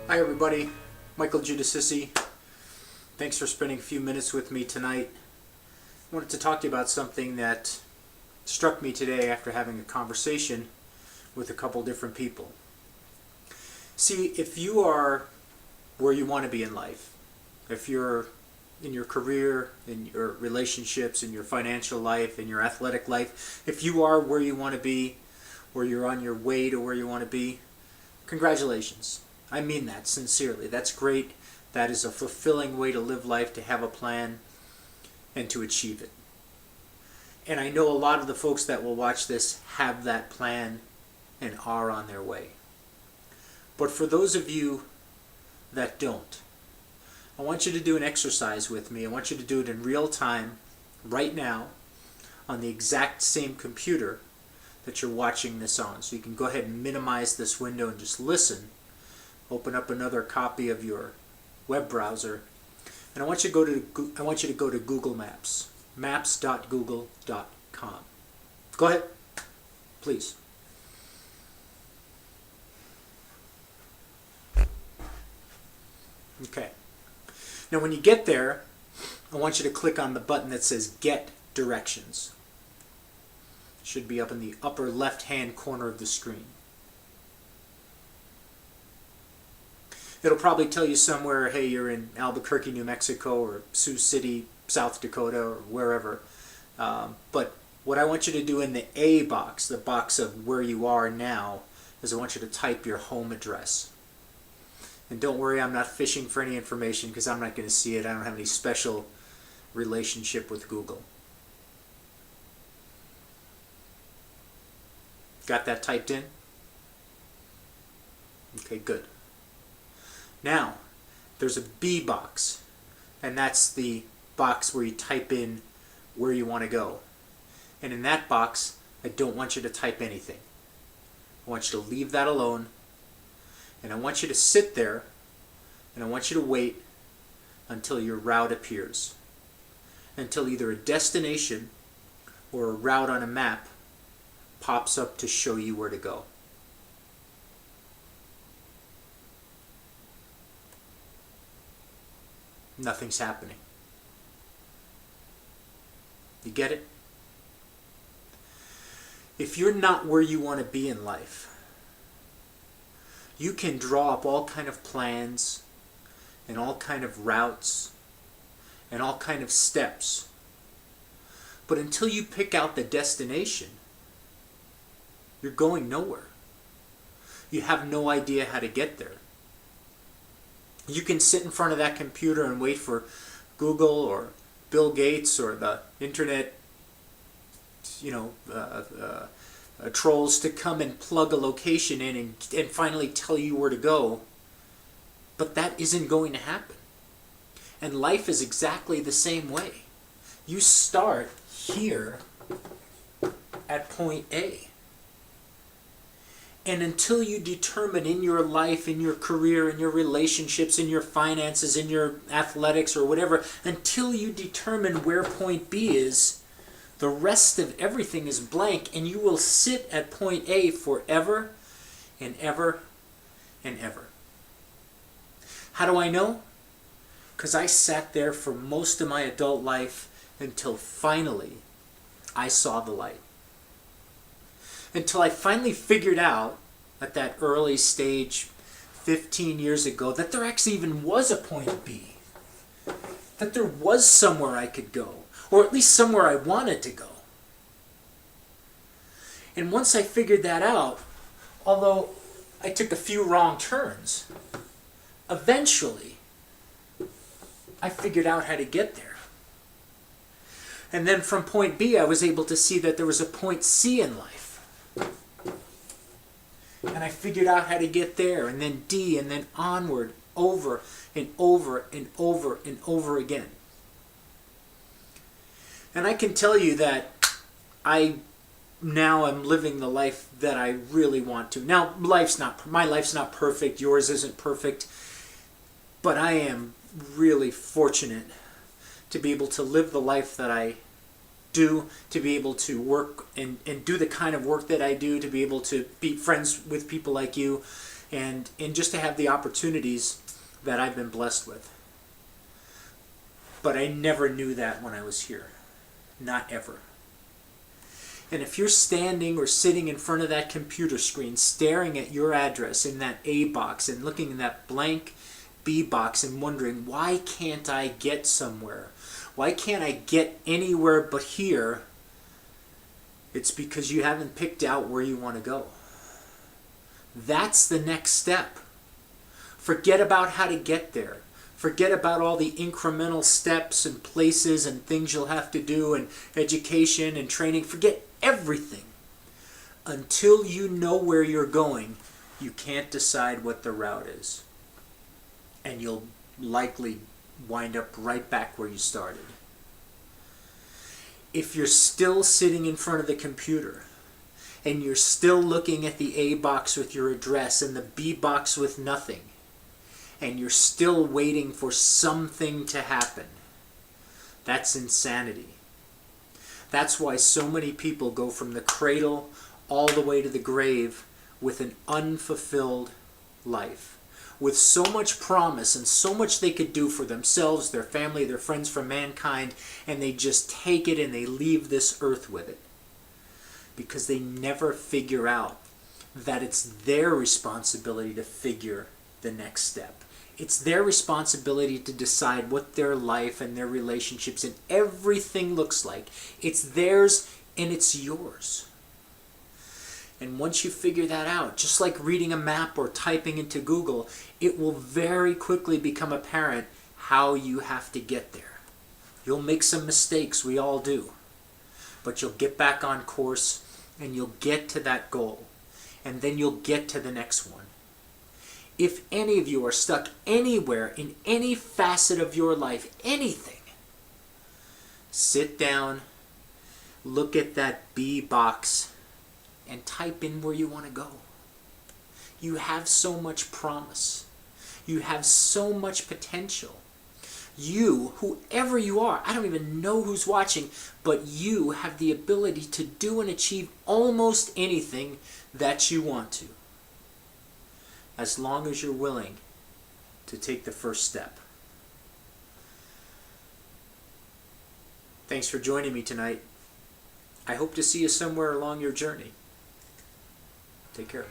Hi everybody, Michael Giudicissi. Thanks for spending a few minutes with me tonight. I wanted to talk to you about something that struck me today after having a conversation with a couple different people. See, if you are where you want to be in life, if you're in your career, in your relationships, in your financial life, in your athletic life, if you are where you want to be, or you're on your way to where you want to be, congratulations. I mean that sincerely. That's great. That is a fulfilling way to live life, to have a plan and to achieve it. And I know a lot of the folks that will watch this have that plan and are on their way. But for those of you that don't, I want you to do an exercise with me. I want you to do it in real time, right now, on the exact same computer that you're watching this on. So you can go ahead and minimize this window and just listen. Open up another copy of your web browser, and I want you to go to Google Maps, maps.google.com. Go ahead, please. Okay. Now when you get there, I want you to click on the button that says Get Directions. It should be up in the upper left-hand corner of the screen. It'll probably tell you somewhere, hey, you're in Albuquerque, New Mexico, or Sioux City, South Dakota, or wherever. But what I want you to do in the A box, the box of where you are now, is I want you to type your home address. And don't worry, I'm not fishing for any information because I'm not going to see it. I don't have any special relationship with Google. Got that typed in? Okay, good. Now, there's a B box, and that's the box where you type in where you want to go. And in that box, I don't want you to type anything. I want you to leave that alone, and I want you to sit there, and I want you to wait until your route appears. Until either a destination or a route on a map pops up to show you where to go. Nothing's happening. You get it? If you're not where you want to be in life, you can draw up all kind of plans and all kind of routes and all kind of steps. But until you pick out the destination, you're going nowhere. You have no idea how to get there. You can sit in front of that computer and wait for Google or Bill Gates or the internet, trolls to come and plug a location in and finally tell you where to go. But that isn't going to happen. And life is exactly the same way. You start here at point A. And until you determine in your life, in your career, in your relationships, in your finances, in your athletics or whatever, until you determine where point B is, the rest of everything is blank, and you will sit at point A forever and ever and ever. How do I know? Because I sat there for most of my adult life until finally I saw the light. Until I finally figured out at that early stage 15 years ago that there actually even was a point B. That there was somewhere I could go, or at least somewhere I wanted to go. And once I figured that out, although I took a few wrong turns, eventually I figured out how to get there. And then from point B, I was able to see that there was a point C in life. And I figured out how to get there, and then D, and then onward, over and over and over and over again. And I can tell you that I now am living the life that I really want to. Now, my life's not perfect, yours isn't perfect, but I am really fortunate to be able to live the life that I do, to be able to work and do the kind of work that I do, to be able to be friends with people like you, and just to have the opportunities that I've been blessed with. But I never knew that when I was here. Not ever. And if you're standing or sitting in front of that computer screen staring at your address in that A box and looking in that blank B box and wondering, why can't I get somewhere? Why can't I get anywhere but here? It's because you haven't picked out where you want to go. That's the next step. Forget about how to get there. Forget about all the incremental steps and places and things you'll have to do and education and training. Forget everything. Until you know where you're going, you can't decide what the route is. And you'll likely wind up right back where you started. If you're still sitting in front of the computer and you're still looking at the A box with your address and the B box with nothing, and you're still waiting for something to happen, that's insanity. That's why so many people go from the cradle all the way to the grave with an unfulfilled life, with so much promise and so much they could do for themselves, their family, their friends, for mankind, and they just take it and they leave this earth with it. Because they never figure out that it's their responsibility to figure the next step. It's their responsibility to decide what their life and their relationships and everything looks like. It's theirs and it's yours. And once you figure that out, just like reading a map or typing into Google, it will very quickly become apparent how you have to get there. You'll make some mistakes, we all do. But you'll get back on course and you'll get to that goal. And then you'll get to the next one. If any of you are stuck anywhere in any facet of your life, anything, sit down, look at that B box, and type in where you want to go. You have so much promise. You have so much potential. You, whoever you are, I don't even know who's watching, but you have the ability to do and achieve almost anything that you want to, as long as you're willing to take the first step. Thanks for joining me tonight. I hope to see you somewhere along your journey. Take care.